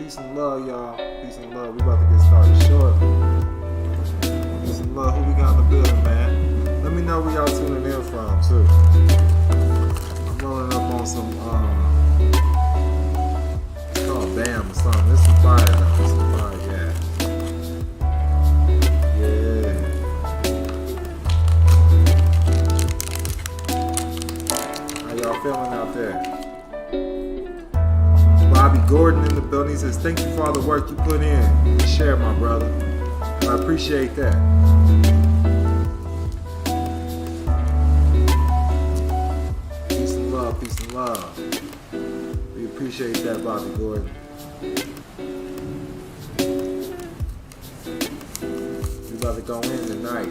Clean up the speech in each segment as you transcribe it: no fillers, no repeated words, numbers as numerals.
Peace and love, y'all. Peace and love. We about to get started shortly. Peace and love. Who we got in the building, man? Let me know where y'all tuning in from, too. I'm rolling up on some, it's called BAM or something. This is fire, though. This is fire, yeah. How y'all feeling out there? Bobby Gordon in the building. He says, thank you for all the work you put in and share, my brother. I appreciate that. Peace and love, peace and love. We appreciate that, Bobby Gordon. We about to go in tonight.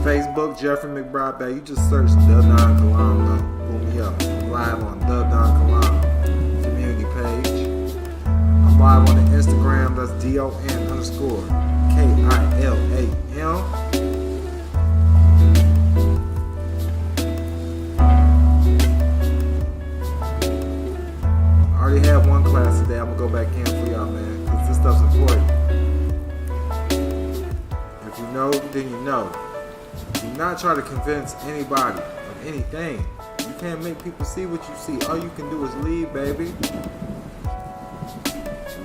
Facebook, Jeffrey McBride, babe. You just search Dub Don Kalam, boom me up. I'm live on Dub Don Kalam community page. I'm live on the Instagram, that's DON_KILAM. I already had one class today. I'm gonna go back in for y'all, man, because this stuff's important. If you know, then you know. Do not try to convince anybody of anything. You can't make people see what you see. All you can do is lead, baby.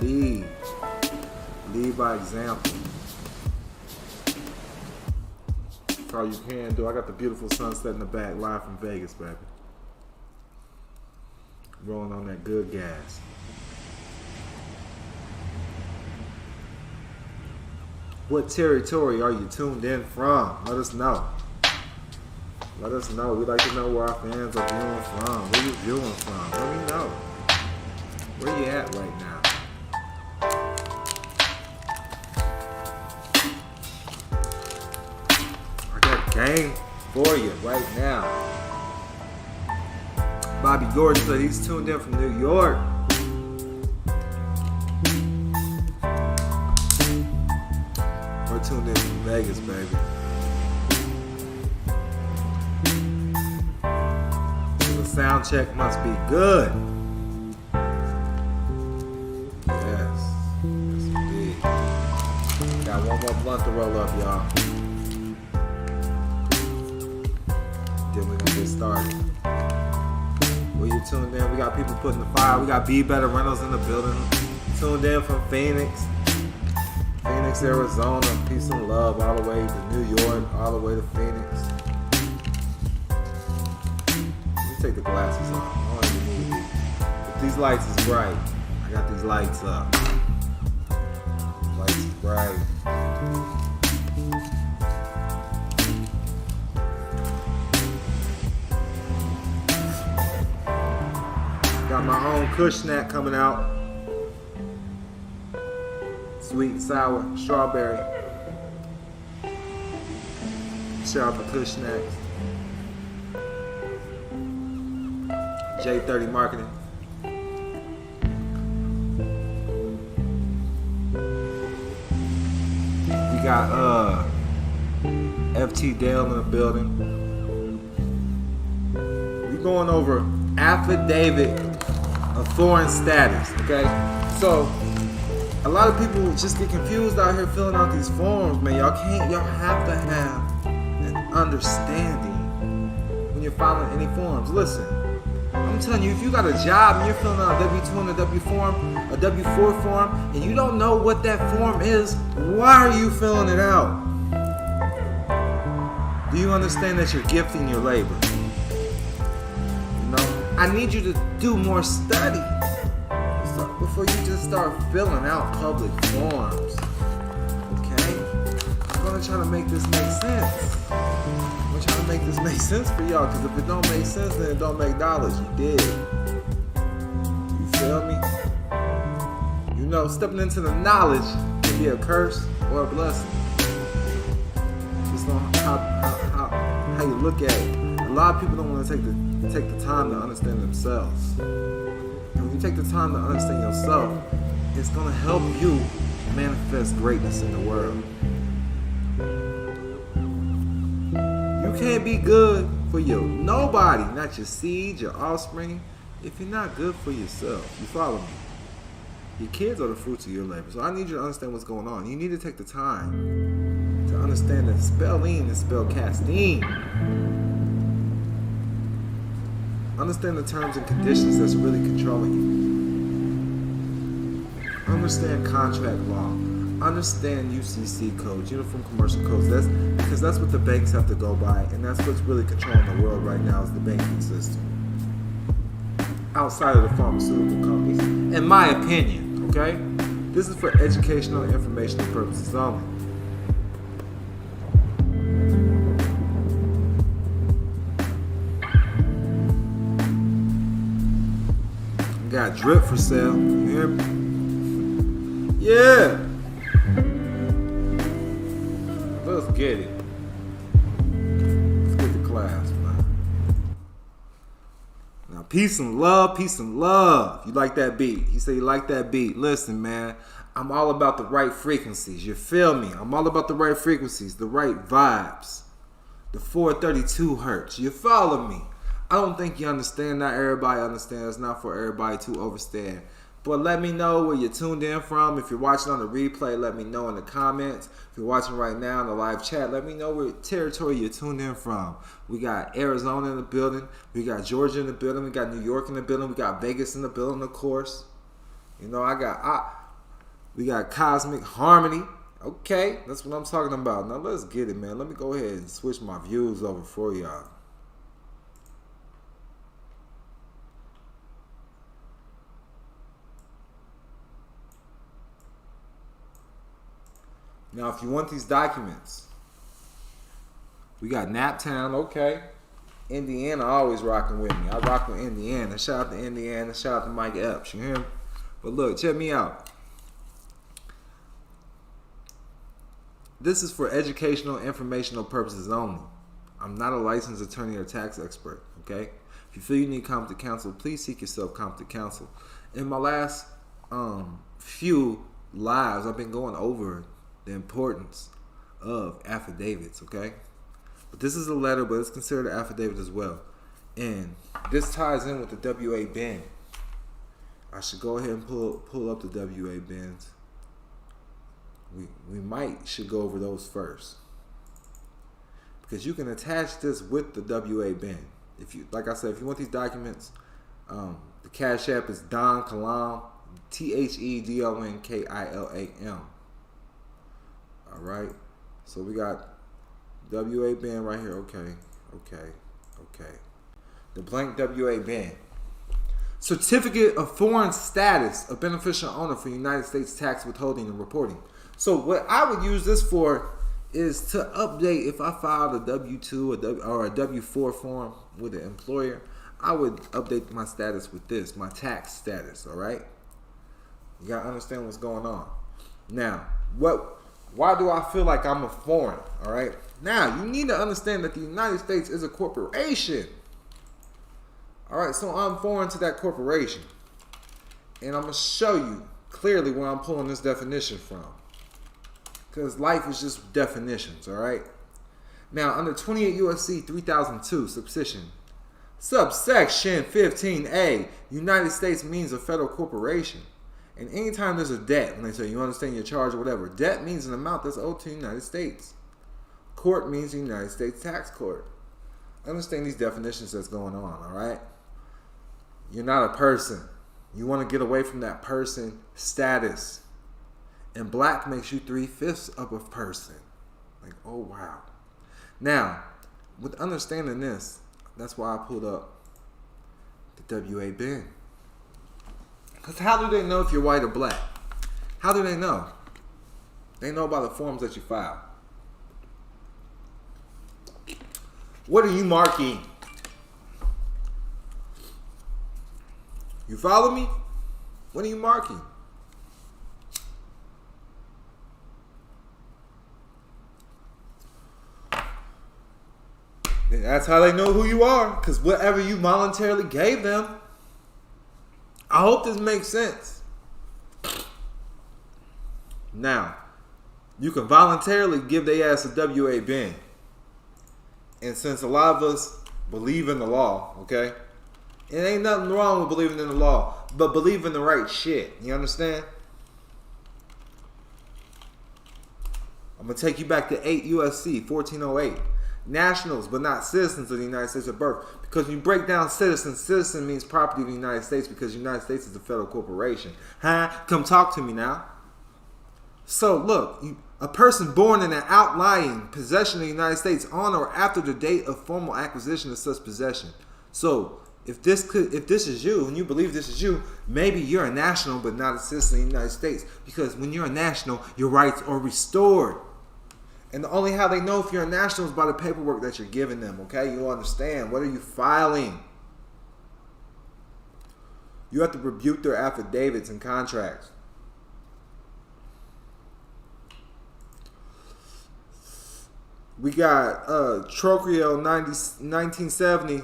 Lead. Lead by example. That's all you can do. I got the beautiful sunset in the back, live from Vegas, baby. Rolling on that good gas. What territory are you tuned in from? Let us know. Let us know. We'd like to know where our fans are viewing from. Where you viewing from? Let me know. Where you at right now? I got game for you right now. Bobby Gordon said he's tuned in from New York. We're tuned in from Vegas, baby. The sound check must be good. Yes. Yes, indeed. Got one more blunt to roll up, y'all. Then we're gonna get started. Where you tuned in? We got people putting the fire. We got Be Better Rentals in the building. Tuned in from Phoenix, Arizona. Peace and love all the way to New York, all the way to Phoenix. Let me take the glasses off. I don't even need these. But these lights is bright. I got these lights up. These lights is bright. Got my own Kush snack coming out. Sweet and sour strawberry. Shout out to Kush Snacks. J30 Marketing. We got FT Dale in the building. We going over Affidavit of Foreign Status, okay? So a lot of people just get confused out here filling out these forms, man. Y'all have to have an understanding when you're filing any forms. Listen, I'm telling you, if you got a job and you're filling out a W-2 and a W-4 form, and you don't know what that form is, why are you filling it out? Do you understand that you're gifting your labor? You know, I need you to do more study before you just start filling out public forms. Okay? I'm gonna try to make this make sense. I'm gonna try to make this make sense for y'all, because if it don't make sense, then it don't make dollars. You did. You feel me? You know, stepping into the knowledge can be a curse or a blessing. Just on how you look at it. A lot of people don't want to take the time to understand themselves. And when you take the time to understand yourself, it's gonna help you manifest greatness in the world. You can't be good for nobody, not your seed, your offspring, if you're not good for yourself. You follow me? Your kids are the fruits of your labor. So I need you to understand what's going on. You need to take the time to understand that spelling is spelled casting. Understand the terms and conditions that's really controlling you. Understand contract law. Understand UCC codes, Uniform Commercial Codes. Because that's what the banks have to go by, and that's what's really controlling the world right now is the banking system. Outside of the pharmaceutical companies, in my opinion, okay? This is for educational and informational purposes only. Got drip for sale. You hear me? Yeah. Let's get it. Let's get to class, man. Now, peace and love, peace and love. You like that beat? He said you like that beat. Listen, man. I'm all about the right frequencies. You feel me? I'm all about the right frequencies, the right vibes. The 432 hertz. You follow me? I don't think you understand. Not everybody understands. It's not for everybody to understand. But let me know where you're tuned in from. If you're watching on the replay, let me know in the comments. If you're watching right now in the live chat, let me know what territory you're tuned in from. We got Arizona in the building. We got Georgia in the building. We got New York in the building. We got Vegas in the building, of course. You know, we got Cosmic Harmony. Okay, that's what I'm talking about. Now let's get it, man. Let me go ahead and switch my views over for y'all. Now, if you want these documents, we got Naptown, okay. Indiana always rocking with me. I rock with Indiana. Shout out to Indiana. Shout out to Mike Epps. You hear me? But look, check me out. This is for educational, informational purposes only. I'm not a licensed attorney or tax expert, okay? If you feel you need competent counsel, please seek yourself competent counsel. In my last few lives, I've been going over the importance of affidavits, okay? But this is a letter, but it's considered an affidavit as well. And this ties in with the WA bin. I should go ahead and pull up the WA bins. We should go over those first. Because you can attach this with the WA bin. If you, like I said, if you want these documents, the Cash App is Don Kilam, THEDONKILAM. All right, so we got WA bin right here. Okay. The blank WA bin. Certificate of Foreign Status of Beneficial Owner for United States Tax Withholding and Reporting. So what I would use this for is to update if I filed a W-2 or a W-4 form with an employer. I would update my status with this, my tax status. All right, you gotta understand what's going on. Now, why do I feel like I'm a foreign? All right. Now, you need to understand that the United States is a corporation. All right. So I'm foreign to that corporation. And I'm going to show you clearly where I'm pulling this definition from. Because life is just definitions. All right. Now, under 28 U.S.C. 3002, subsection 15A, United States means a federal corporation. And anytime there's a debt, when they say you understand your charge or whatever, debt means an amount that's owed to the United States. Court means the United States Tax Court. Understand these definitions that's going on, all right? You're not a person. You want to get away from that person status. And black makes you 3/5 of a person. Like, oh, wow. Now, with understanding this, that's why I pulled up the WA bin. Because how do they know if you're white or black? How do they know? They know by the forms that you file. What are you marking? You follow me? What are you marking? And that's how they know who you are. Because whatever you voluntarily gave them. I hope this makes sense. Now, you can voluntarily give their ass a WA bin. And since a lot of us believe in the law, okay? It ain't nothing wrong with believing in the law, but believe in the right shit. You understand? I'm going to take you back to 8 U.S.C. 1408. Nationals, but not citizens of the United States at birth. Because when you break down citizen means property of the United States because the United States is a federal corporation. Huh? Come talk to me now. So, look, a person born in an outlying possession of the United States on or after the date of formal acquisition of such possession. So, if this is you, and you believe this is you, maybe you're a national but not a citizen of the United States. Because when you're a national, your rights are restored. And the only how they know if you're a national is by the paperwork that you're giving them, okay? You understand. What are you filing? You have to rebuke their affidavits and contracts. We got Trocrio 1970.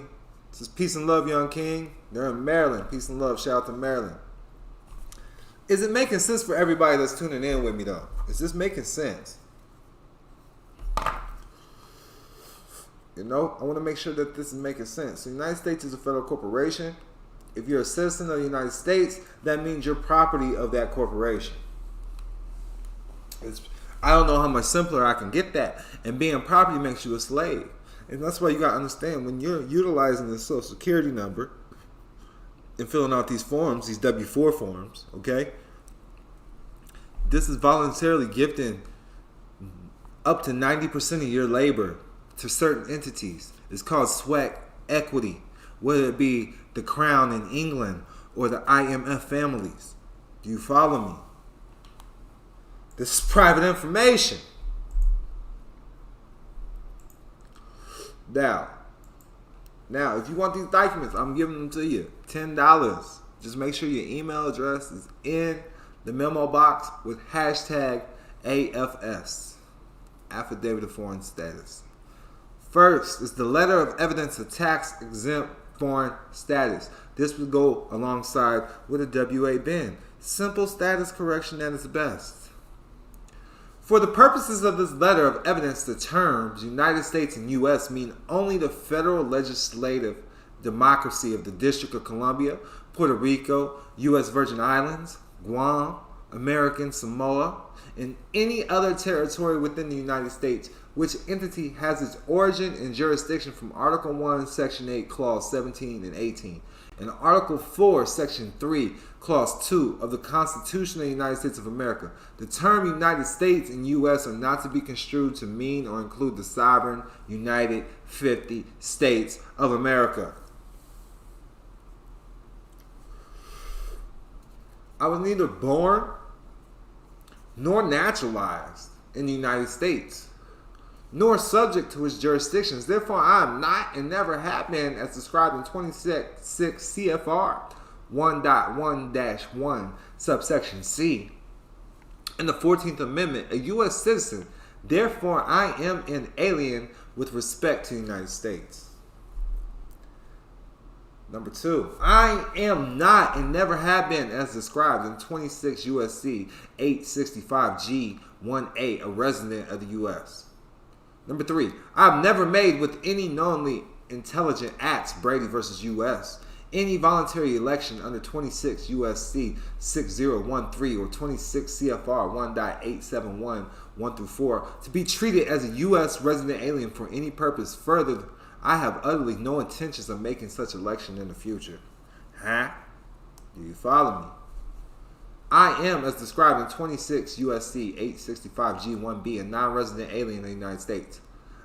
This is Peace and Love, Young King. They're in Maryland. Peace and love. Shout out to Maryland. Is it making sense for everybody that's tuning in with me, though? Is this making sense? You know, I want to make sure that this is making sense. The United States is a federal corporation. If you're a citizen of the United States, that means you're property of that corporation. I don't know how much simpler I can get that. And being property makes you a slave. And that's why you got to understand, when you're utilizing the Social Security number and filling out these forms, these W-4 forms, okay? This is voluntarily gifting up to 90% of your labor to certain entities. It's called sweat equity, whether it be the Crown in England or the IMF families. Do you follow me? This is private information. Now, if you want these documents, I'm giving them to you. $10. Just make sure your email address is in the memo box with hashtag AFS, Affidavit of Foreign Status. First is the letter of evidence of tax-exempt foreign status. This would go alongside with a WA bin. Simple status correction at its best. For the purposes of this letter of evidence, the terms United States and U.S. mean only the federal legislative democracy of the District of Columbia, Puerto Rico, U.S. Virgin Islands, Guam, American Samoa, and any other territory within the United States, which entity has its origin and jurisdiction from Article 1, Section 8, Clause 17 and 18, and Article 4, Section 3, Clause 2 of the Constitution of the United States of America. The term United States and U.S. are not to be construed to mean or include the sovereign United 50 States of America. I was neither born nor naturalized in the United States, nor subject to its jurisdictions. Therefore, I am not and never have been, as described in 26 CFR 1.1-1, subsection C, in the 14th Amendment, a U.S. citizen. Therefore, I am an alien with respect to the United States. Number 2, I am not and never have been, as described in 26 U.S.C. 865 G1A, a resident of the U.S. Number 3, I've never made with any knowingly intelligent acts, Brady versus U.S., any voluntary election under 26 U.S.C. 6013 or 26 CFR 1.871 1 through 4 to be treated as a U.S. resident alien for any purpose. Further, I have utterly no intentions of making such election in the future. Huh? Do you follow me? I am, as described in 26 U.S.C. 865 G1B, a non-resident alien in the United States.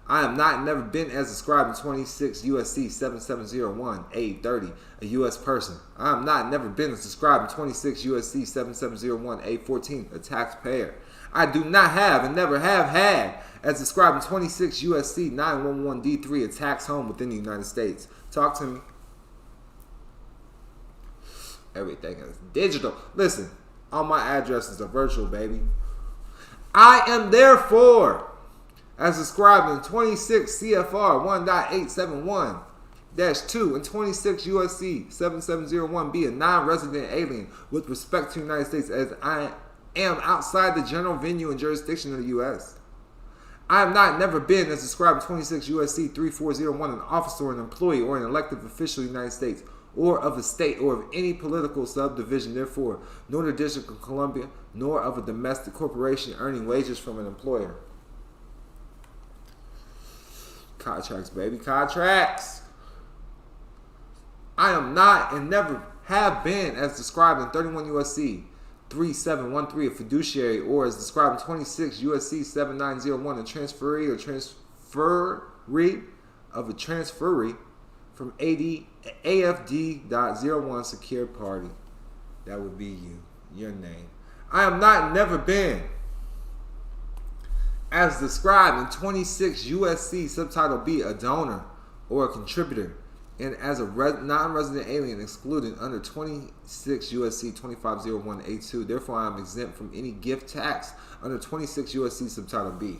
I am not and never been, as described in 26 U.S.C. 7701 A30, a U.S. person. I am not and never been, as described in 26 U.S.C. 7701 A14, a taxpayer. I do not have and never have had, as described in 26 U.S.C. 911 D3, a tax home within the United States. Talk to me. Everything is digital. Listen, all my addresses are virtual, baby. I am therefore, as described in 26 CFR 1.871-2 and 26 USC 7701B, a non-resident alien with respect to the United States, as I am outside the general venue and jurisdiction of the U.S. I have not never been, as described in 26 U.S.C. 3401, an officer or an employee or an elected official of the United States or of a state or of any political subdivision, therefore, nor the District of Columbia, nor of a domestic corporation earning wages from an employer. Contracts, baby, contracts. I am not and never have been, as described in 31 U.S.C. 3713, a fiduciary, or as described in 26 U.S.C. 7901, a transferee or transferee of a transferee from AFD.01 secured party. That would be you, your name. I am not and never been, as described in 26 U.S.C. subtitle B, a donor or a contributor, and as a non-resident alien excluded under 26 U.S.C. 2501A2. Therefore, I am exempt from any gift tax under 26 U.S.C. subtitle B.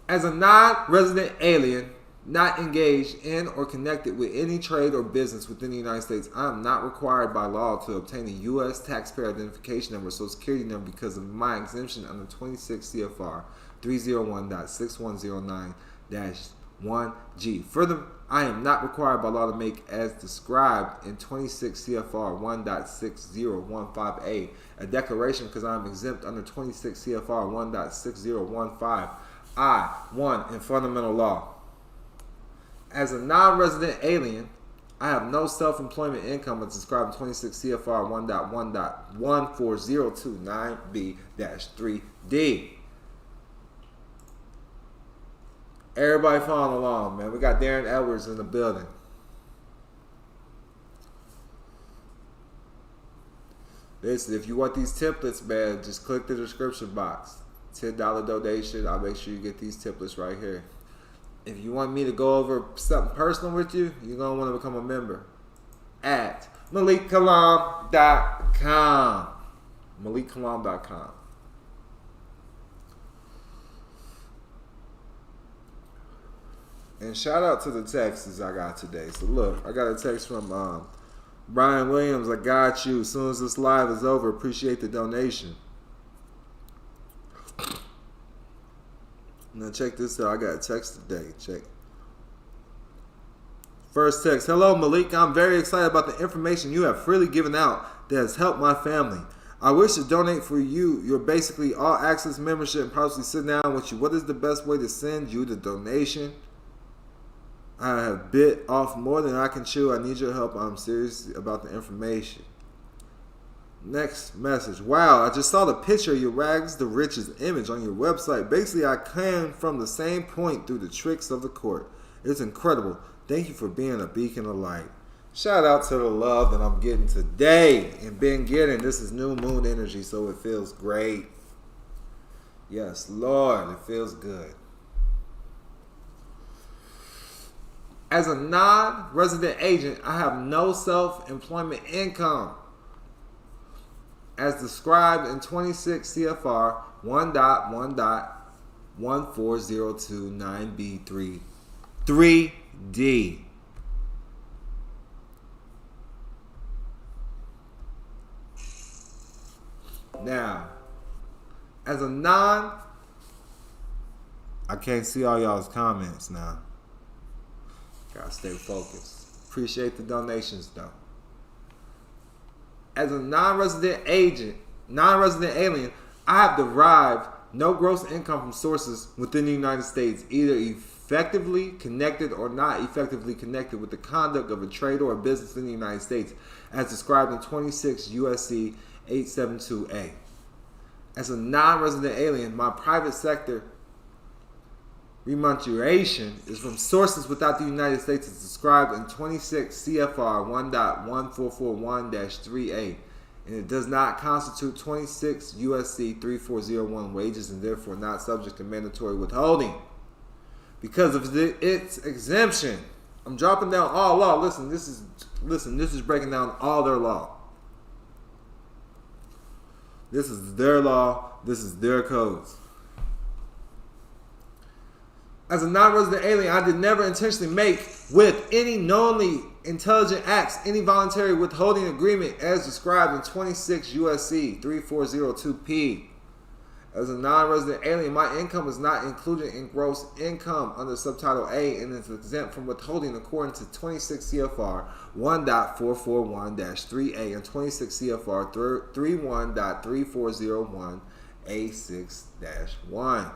As a non-resident alien, not engaged in or connected with any trade or business within the United States, I am not required by law to obtain a U.S. taxpayer identification number or social security number because of my exemption under 26 CFR 301.6109-1G. Further, I am not required by law to make, as described in 26 CFR 1.6015A, a declaration because I am exempt under 26 CFR 1.6015I1 in fundamental law. As a non-resident alien, I have no self-employment income as described in 26 CFR 1.1.14029B-3D. Everybody following along, man. We got Darren Edwards in the building. Listen, if you want these templates, man, just click the description box. $10 donation. I'll make sure you get these templates right here. If you want me to go over something personal with you, you're going to want to become a member at MalikKilam.com. MalikKilam.com. And shout out to the texts I got today. So look, I got a text from Brian Williams. I got you. As soon as this live is over, appreciate the donation. Now check this out. I got a text today. Check. First text. Hello, Malik. I'm very excited about the information you have freely given out that has helped my family. I wish to donate for you your basically all access membership and possibly sit down with you. What is the best way to send you the donation? I have bit off more than I can chew. I need your help. I'm serious about the information. Next message. Wow, I just saw the picture of your rags to riches image on your website. Basically, I came from the same point through the tricks of the court. It's incredible. Thank you for being a beacon of light. Shout out to the love that I'm getting today and been getting. This is new moon energy, so it feels great. Yes, Lord, it feels good. As a non-resident agent, I have no self-employment income, as described in 26 CFR 1.1.14029B3D. Now, as a I can't see all y'all's comments now. Gotta stay focused. Appreciate the donations though. As a non-resident alien, I have derived no gross income from sources within the United States, either effectively connected or not effectively connected with the conduct of a trade or a business in the United States, as described in 26 U.S.C. 872A. As a non-resident alien, my private sector remuneration is from sources without the United States as described in 26 CFR 1.1441-3A, and it does not constitute 26 U.S.C. 3401 wages and therefore not subject to mandatory withholding. Because of its exemption, I'm dropping down all law. Listen, this is breaking down all their law. This is their law. This is their codes. As a non-resident alien, I did never intentionally make with any knowingly intelligent acts any voluntary withholding agreement as described in 26 USC 3402P. As a non-resident alien, my income is not included in gross income under subtitle A and is exempt from withholding according to 26 CFR 1.441-3A and 26 CFR 31.3401A6-1.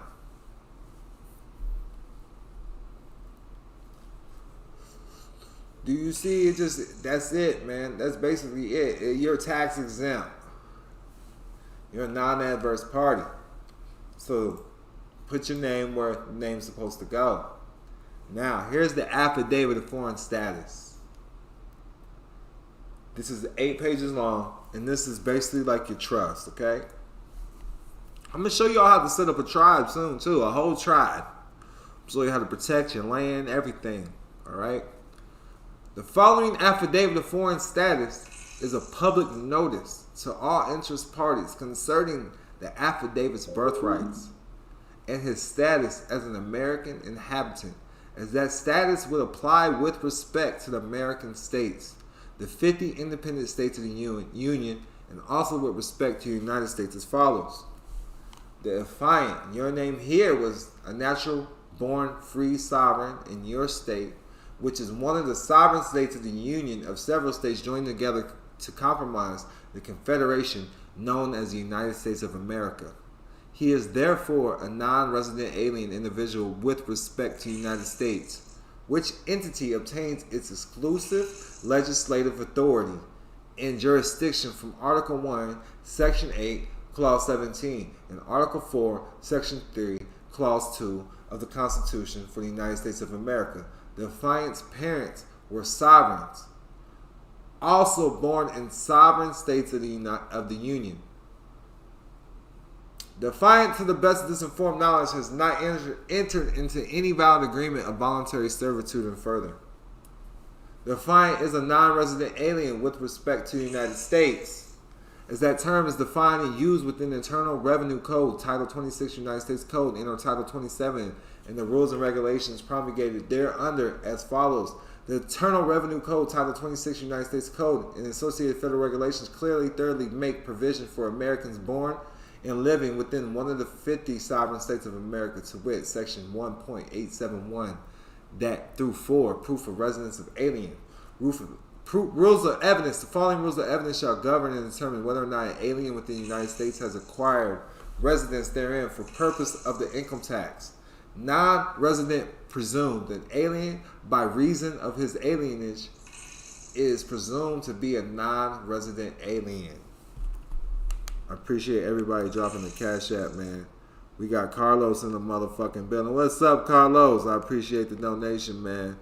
Do you see it? That's it, man. That's basically it. You're tax exempt. You're a non-adverse party. So put your name where the name's supposed to go. Now, here's the affidavit of foreign status. This is 8 pages long, and this is basically like your trust, okay? I'm going to show you all how to set up a tribe soon, too. A whole tribe. I'll show you how to protect your land, everything, all right? The following affidavit of foreign status is a public notice to all interest parties concerning the affidavit's birthrights and his status as an American inhabitant, as that status would apply with respect to the American states, the 50 independent states of the Union, and also with respect to the United States as follows. The affiant, your name here was a natural-born free sovereign in your state, which is one of the sovereign states of the Union of several states joined together to comprise the Confederation known as the United States of America. He is therefore a non-resident alien individual with respect to the United States, which entity obtains its exclusive legislative authority and jurisdiction from Article 1, Section 8, Clause 17, and Article 4, Section 3, Clause 2 of the Constitution for the United States of America. The affiant's parents were sovereigns, also born in sovereign states of the Union. The affiant, to the best of this informed knowledge, has not entered into any valid agreement of voluntary servitude and further. The affiant is a non-resident alien with respect to the United States, as that term is defined and used within the Internal Revenue Code, Title 26 United States Code, and or Title 27, and the rules and regulations promulgated thereunder as follows. The Internal Revenue Code, Title 26 United States Code, and associated federal regulations clearly, thirdly, make provision for Americans born and living within one of the 50 sovereign states of America, to wit, Section 1.871, that through 4, proof of residence of alien. Rules of evidence. The following rules of evidence shall govern and determine whether or not an alien within the United States has acquired residence therein for purpose of the income tax. Non-resident presumed. An alien, by reason of his alienage, is presumed to be a non-resident alien. I appreciate everybody dropping the Cash App, man. We got Carlos in the motherfucking building. What's up, Carlos? I appreciate the donation, man.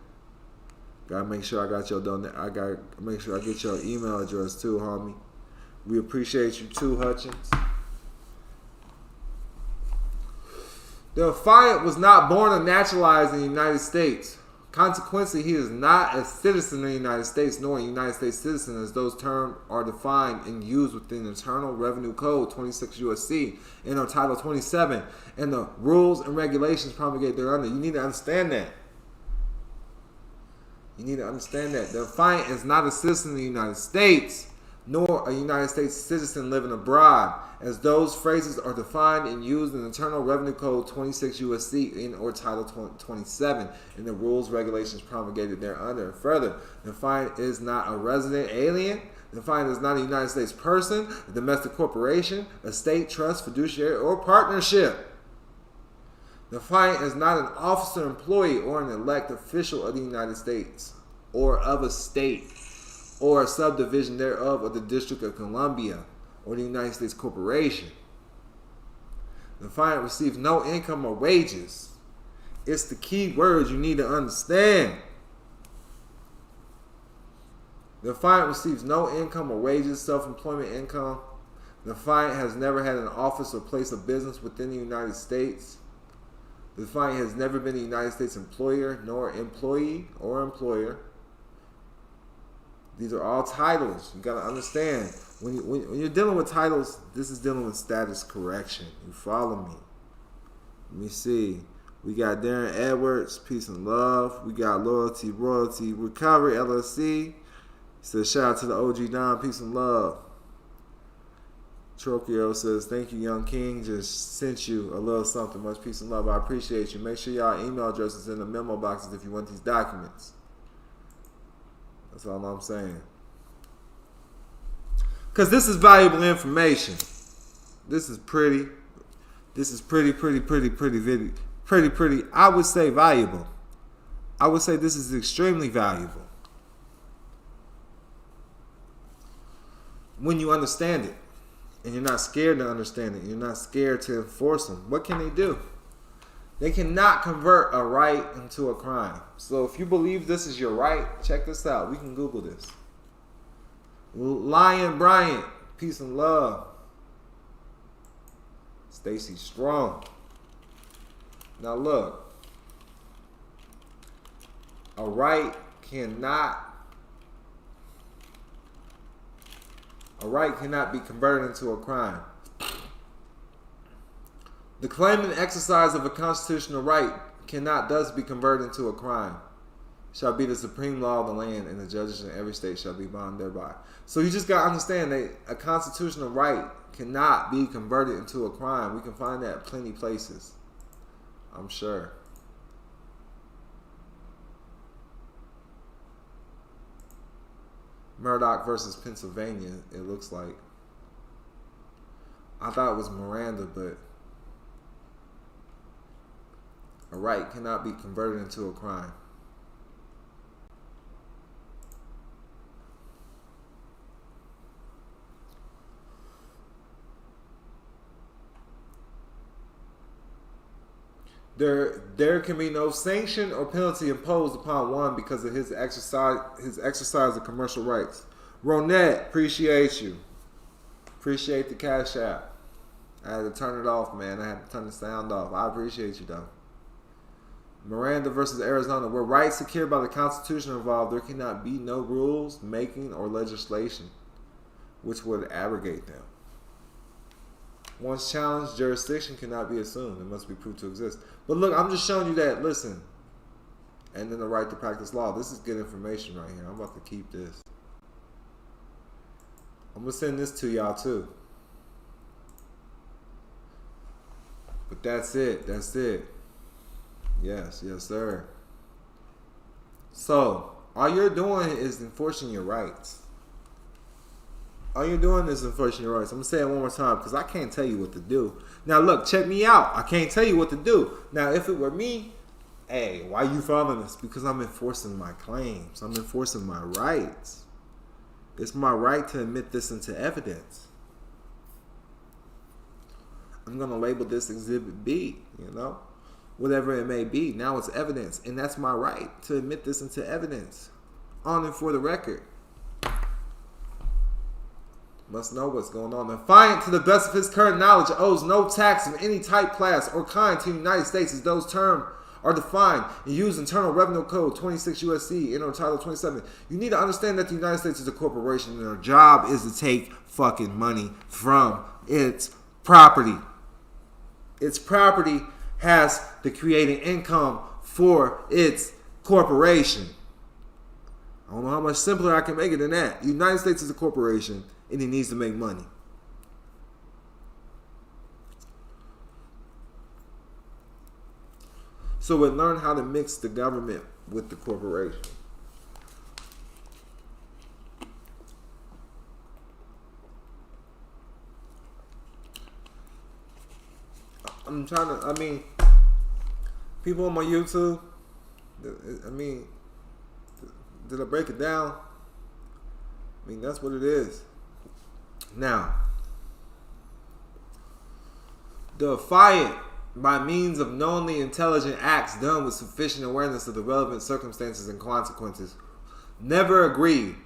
Gotta make sure I got your I gotta make sure I get your email address too, homie. We appreciate you too, Hutchins. The affiant was not born or naturalized in the United States. Consequently, he is not a citizen of the United States, nor a United States citizen, as those terms are defined and used within the Internal Revenue Code, 26 USC, and on Title 27, and the rules and regulations promulgated thereunder. You need to understand that. You need to understand that. The affiant is not a citizen of the United States, nor a United States citizen living abroad, as those phrases are defined and used in the Internal Revenue Code 26 USC in or Title 27 in the rules, regulations promulgated thereunder. Further, the affiant is not a resident alien. The affiant is not a United States person, a domestic corporation, a state, trust, fiduciary, or partnership. The affiant is not an officer, employee, or an elected official of the United States or of a state or a subdivision thereof of the District of Columbia or the United States Corporation. The affiant receives no income or wages. It's the key words you need to understand. The affiant receives no income or wages, self-employment income. The affiant has never had an office or place of business within the United States. The affiant has never been a United States employer, nor employee or employer. These are all titles. You got to understand. When you're dealing with titles, this is dealing with status correction. You follow me? Let me see. We got Darren Edwards, peace and love. We got Loyalty, Royalty, Recovery, LLC. Says, shout out to the OG Don, peace and love. Trokio says, thank you, Young King. Just sent you a little something. Much peace and love. I appreciate you. Make sure y'all email addresses in the memo boxes if you want these documents. That's all I'm saying. Because this is valuable information. This is pretty. This is pretty. I would say valuable. I would say this is extremely valuable. When you understand it. And you're not scared to understand it. You're not scared to enforce them. What can they do? They cannot convert a right into a crime. So if you believe this is your right, check this out. We can Google this. Lion Bryant, peace and love. Stacy Strong. Now look. A right cannot be converted into a crime. The claim and exercise of a constitutional right cannot thus be converted into a crime. Shall be the supreme law of the land, and the judges in every state shall be bound thereby. So you just got to understand that a constitutional right cannot be converted into a crime. We can find that plenty places, I'm sure. Murdoch versus Pennsylvania, it looks like. I thought it was Miranda, but a right cannot be converted into a crime. There can be no sanction or penalty imposed upon one because of his exercise of commercial rights. Ronette, appreciate you. Appreciate the cash app. I had to turn it off, man. I had to turn the sound off. I appreciate you, though. Miranda versus Arizona. Where rights secured by the Constitution are involved, there cannot be no rules, making, or legislation which would abrogate them. Once challenged, jurisdiction cannot be assumed. It must be proved to exist. But look, I'm just showing you that, listen. And then the right to practice law. This is good information right here. I'm about to keep this. I'm going to send this to y'all too. But that's it. That's it. Yes, yes, sir. So, all you're doing is enforcing your rights. All you're doing is enforcing your rights. I'm going to say it one more time because I can't tell you what to do. Now, look, check me out. I can't tell you what to do. Now, if it were me, hey, why you following this? Because I'm enforcing my claims. I'm enforcing my rights. It's my right to admit this into evidence. I'm going to label this Exhibit B, you know, whatever it may be. Now it's evidence, and that's my right to admit this into evidence on and for the record. Must know what's going on. The defiant to the best of his current knowledge owes no tax of any type, class, or kind to the United States as those terms are defined and use Internal Revenue Code 26 U.S.C. Inter Title 27. You need to understand that the United States is a corporation and their job is to take fucking money from its property. Its property has to create an income for its corporation. I don't know how much simpler I can make it than that. The United States is a corporation and it needs to make money. So we learn how to mix the government with the corporation. I'm trying to, people on my YouTube, did I break it down? That's what it is. Now, the defiant by means of knowingly intelligent acts done with sufficient awareness of the relevant circumstances and consequences, never agreed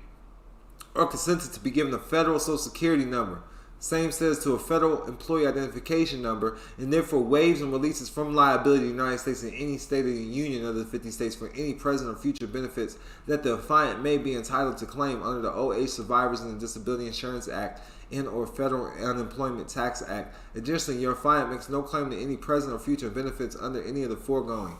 or consented to be given a federal Social Security number, Same says to a federal employee identification number, and therefore waives and releases from liability the United States and any state of the Union of the 50 states for any present or future benefits that the affiant may be entitled to claim under the OH Survivors and Disability Insurance Act and or Federal Unemployment Tax Act. Additionally, your affiant makes no claim to any present or future benefits under any of the foregoing.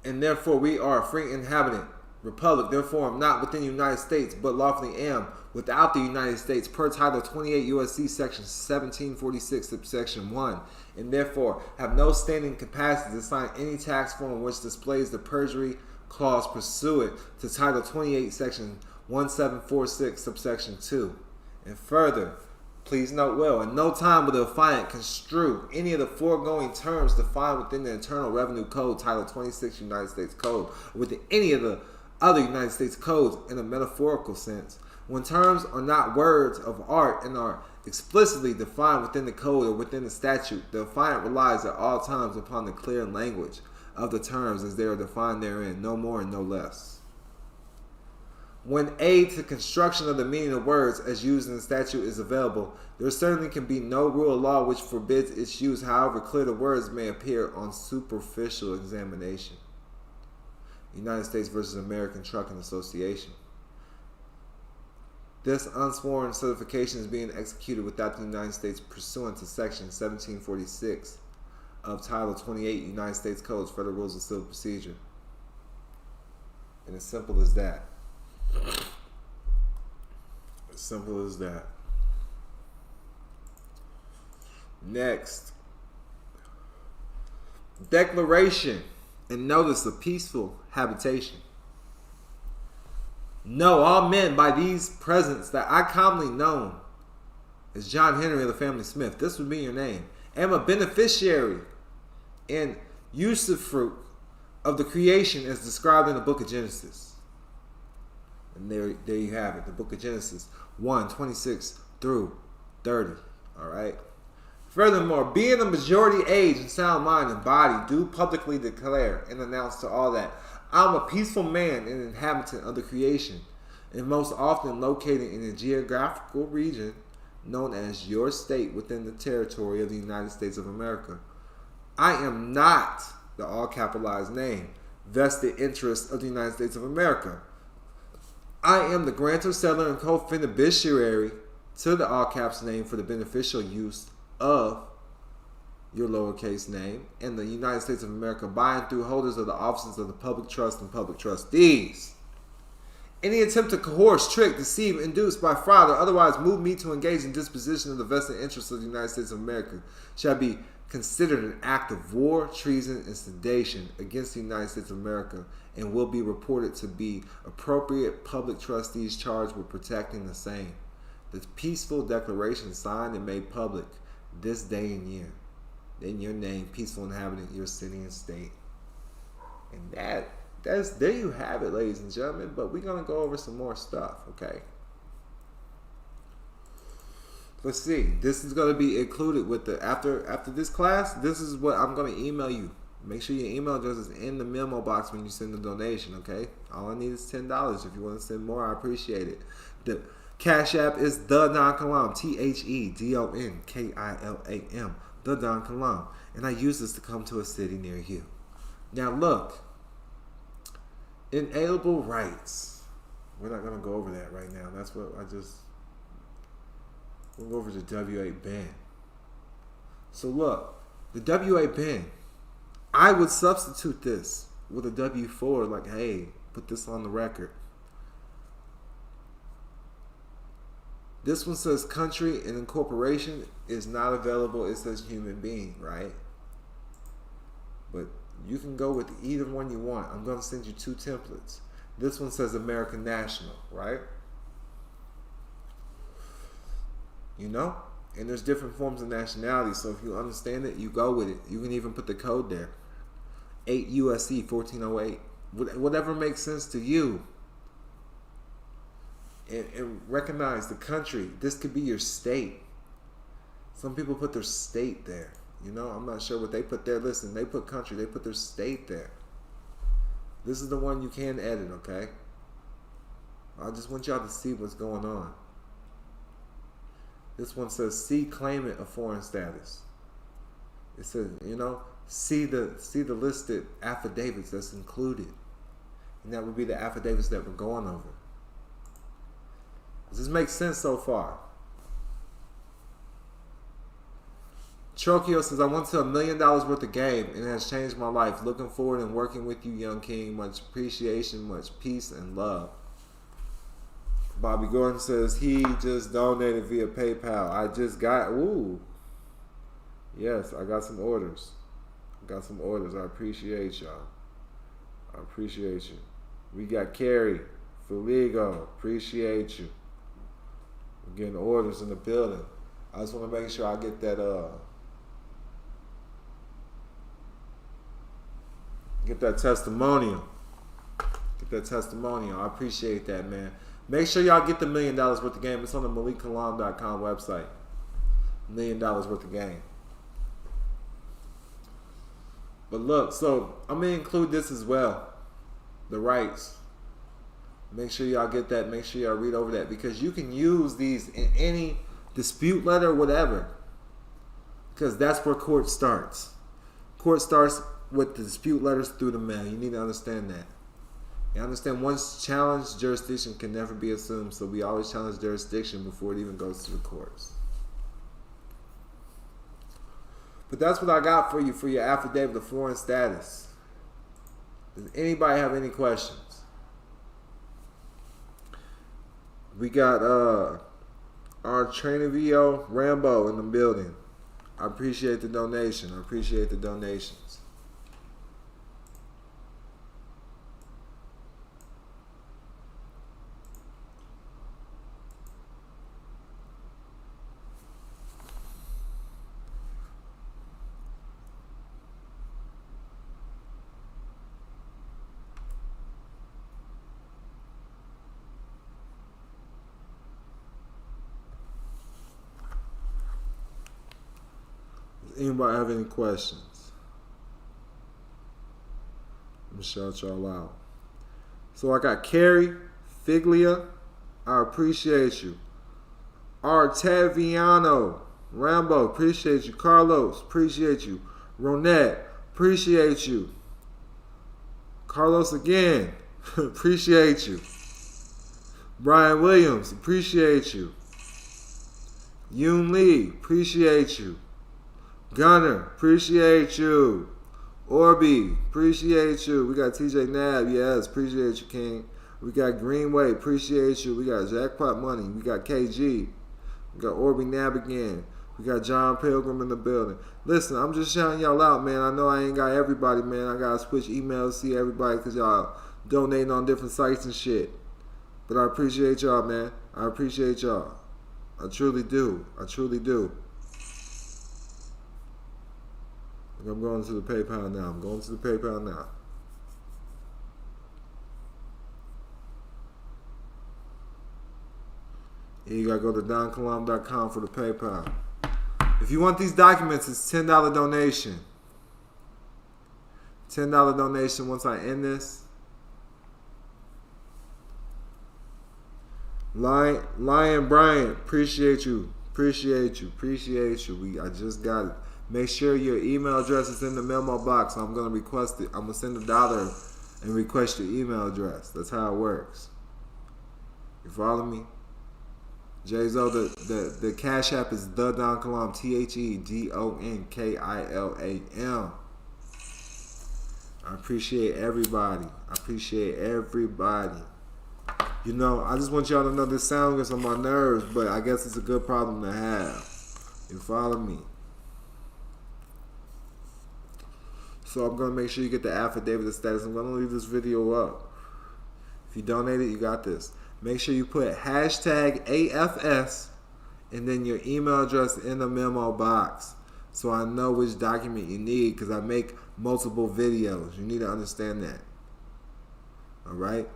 And therefore we are a free inhabitant, republic, therefore am not within the United States, but lawfully am without the United States per Title 28 U.S.C. Section 1746, subsection 1, and therefore have no standing capacity to sign any tax form which displays the perjury clause pursuant to Title 28, Section 1746, subsection 2. And further, please note well, in no time will the affiant construe any of the foregoing terms defined within the Internal Revenue Code, Title 26 United States Code, or within any of the other United States codes in a metaphorical sense. When terms are not words of art and are explicitly defined within the code or within the statute, the affiant relies at all times upon the clear language of the terms as they are defined therein, no more and no less. When aid to construction of the meaning of words as used in the statute is available, there certainly can be no rule of law which forbids its use, however clear the words may appear on superficial examination. United States versus American Trucking Association. This unsworn certification is being executed without the United States pursuant to Section 1746 of Title 28 United States Codes, Federal Rules of Civil Procedure. And as simple as that. As simple as that. Next. Declaration and notice of peaceful habitation. Know all men by these presents that I commonly known as John Henry of the family Smith, this would be your name, am a beneficiary and usufruct of the creation as described in the book of Genesis. And there you have it, the book of Genesis 1:26 through 30. Alright. Furthermore, being a majority age and sound mind and body, do publicly declare and announce to all that I am a peaceful man and inhabitant of the creation, and most often located in a geographical region known as your state within the territory of the United States of America. I am not the all capitalized name, vested interest of the United States of America. I am the grantor, settler, and co-beneficiary to the all caps name for the beneficial use of your lowercase name and the United States of America by and through holders of the offices of the public trust and public trustees. Any attempt to coerce, trick, deceive, induce by fraud, or otherwise move me to engage in disposition of the vested interests of the United States of America shall be considered an act of war, treason, and sedition against the United States of America and will be reported to be appropriate public trustees charged with protecting the same. The peaceful declaration signed and made public this day and year. In your name, peaceful inhabitant, your city and state. And that's there you have it, ladies and gentlemen. But we're gonna go over some more stuff, okay? Let's see. This is gonna be included with the after this class. This is what I'm gonna email you. Make sure your email address is in the memo box when you send the donation, okay? All I need is $10. If you want to send more, I appreciate it. The Cash App is the Don Kilam, TheDonKilam, the Don Kilam, and I use this to come to a city near you. Now look, inalienable rights. We're not gonna go over that right now. That's what we'll go over the W.A. Ben. So look, the W.A. Ben, I would substitute this with a W-4, like, hey, put this on the record. This one says country and incorporation is not available. It says human being, right? But you can go with either one you want. I'm going to send you two templates. This one says American National, right? You know? And there's different forms of nationality. So if you understand it, you go with it. You can even put the code there. 8 U.S.C. 1408. Whatever makes sense to you. And recognize the country. This could be your state. Some people put their state there. You know, I'm not sure what they put there. Listen, they put country. They put their state there. This is the one you can edit, okay? I just want y'all to see what's going on. This one says, see claimant of foreign status. It says, see the listed affidavits that's included. And that would be the affidavits that we're going over. Does this make sense so far? Trokio says, I went to $1 million worth of game and it has changed my life. Looking forward and working with you, young king. Much appreciation, much peace and love. Bobby Gordon says, he just donated via PayPal. I just got, yes, I got some orders. I appreciate y'all. I appreciate you. We got Carrie, Feligo. Appreciate you. We're getting orders in the building. I just want to make sure I get that, get that testimonial. I appreciate that, man. Make sure y'all get the $1 million worth of game. It's on the MalikKilam.com website. $1 million worth of game. But look, so I'm going to include this as well. The rights. Make sure y'all get that. Make sure y'all read over that. Because you can use these in any dispute letter or whatever. Because that's where court starts. Court starts with the dispute letters through the mail. You need to understand that. You understand, once challenged, jurisdiction can never be assumed. So we always challenge jurisdiction before it even goes to the courts. But that's what I got for you for your affidavit of foreign status. Does anybody have any questions? We got our Trainavio Rambo in the building. I appreciate the donation. I appreciate the donations. Anybody have any questions? I'm gonna shout y'all out. So I got Carrie Figlia. I appreciate you. Artaviano Rambo, appreciate you. Carlos, appreciate you. Ronette, appreciate you. Carlos again, appreciate you. Brian Williams, appreciate you. Yoon Lee, appreciate you. Gunner, appreciate you. Orby, appreciate you. We got TJ Nab, yes, appreciate you, King. We got Greenway, appreciate you. We got Jackpot Money. We got KG. We got Orby Nab again. We got John Pilgrim in the building. Listen, I'm just shouting y'all out, man. I know I ain't got everybody, man. I got to switch emails, see everybody, because y'all donating on different sites and shit. But I appreciate y'all, man. I appreciate y'all. I truly do. I truly do. I'm going to the PayPal now. You gotta go to donkalam.com for the PayPal. If you want these documents, it's $10 donation. $10 donation once I end this. Lion Bryant, appreciate you. I just got it. Make sure your email address is in the memo box. I'm going to request it. I'm going to send $1 and request your email address. That's how it works. You follow me? J-Zo, the Cash App is the Don Kilam, TheDonKilam. I appreciate everybody. You know, I just want y'all to know this sound gets on my nerves, but I guess it's a good problem to have. You follow me? So I'm going to make sure you get the affidavit of status. I'm going to leave this video up. If you donate it, you got this. Make sure you put hashtag AFS and then your email address in the memo box so I know which document you need, because I make multiple videos. You need to understand that. All right?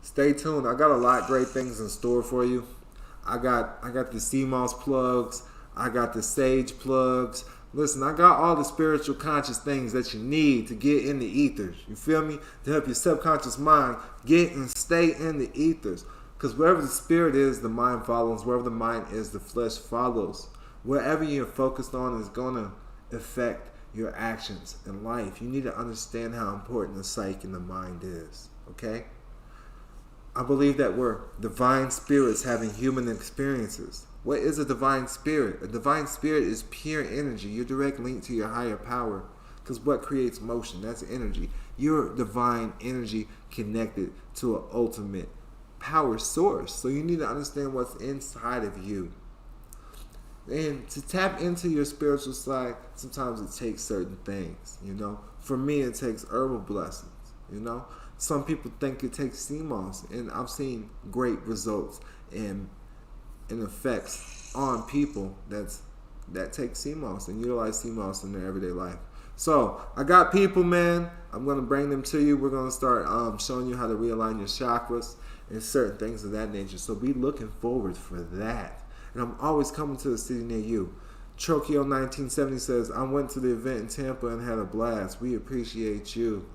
Stay tuned. I got a lot of great things in store for you. I got the CMOS plugs. I got the Sage plugs. Listen, I got all the spiritual conscious things that you need to get in the ethers. You feel me? To help your subconscious mind get and stay in the ethers. Because wherever the spirit is, the mind follows. Wherever the mind is, the flesh follows. Wherever you're focused on is going to affect your actions in life. You need to understand how important the psyche and the mind is. Okay? I believe that we're divine spirits having human experiences. What is a divine spirit? A divine spirit is pure energy. You're direct linked to your higher power. Because what creates motion? That's energy. You're divine energy connected to an ultimate power source. So you need to understand what's inside of you. And to tap into your spiritual side, sometimes it takes certain things, you know. For me, it takes herbal blessings, you know. Some people think it takes sea moss, and I've seen great results and effects on people that take sea moss and utilize sea moss in their everyday life. So I got people, man. I'm gonna bring them to you. We're gonna start showing you how to realign your chakras and certain things of that nature. So be looking forward for that. And I'm always coming to a city near you. Trokio 1970 says, I went to the event in Tampa and had a blast. We appreciate you.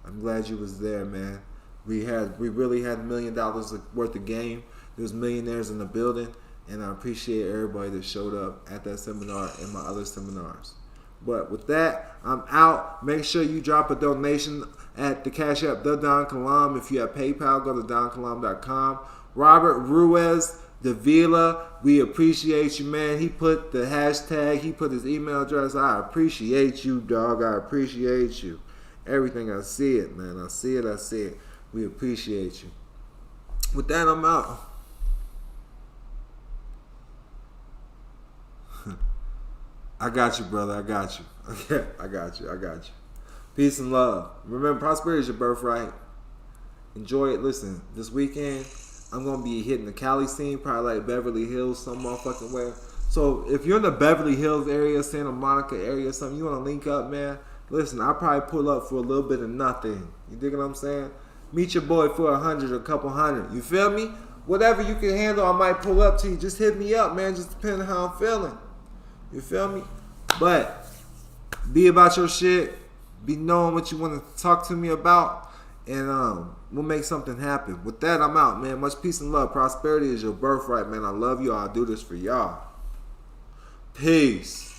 I'm glad you was there, man. We really had $1 million worth of game. There was millionaires in the building, and I appreciate everybody that showed up at that seminar and my other seminars. But with that, I'm out. Make sure you drop a donation at the Cash App, the Don Kilam. If you have PayPal, go to donkilam.com. Robert Ruiz Davila, we appreciate you, man. He put the hashtag, he put his email address. I appreciate you, dog. I appreciate you. Everything, I see it, man. I see it. We appreciate you. With that, I'm out. I got you, brother. I got you. Okay, I got you. Peace and love. Remember, prosperity is your birthright. Enjoy it. Listen, this weekend, I'm going to be hitting the Cali scene, probably like Beverly Hills, some motherfucking way. So if you're in the Beverly Hills area, Santa Monica area, something, you want to link up, man, listen, I'll probably pull up for a little bit of nothing. You dig what I'm saying? Meet your boy for 100 or a couple hundred. You feel me? Whatever you can handle, I might pull up to you. Just hit me up, man, just depending on how I'm feeling. You feel me? But be about your shit. Be knowing what you want to talk to me about. And we'll make something happen. With that, I'm out, man. Much peace and love. Prosperity is your birthright, man. I love you. I'll do this for y'all. Peace.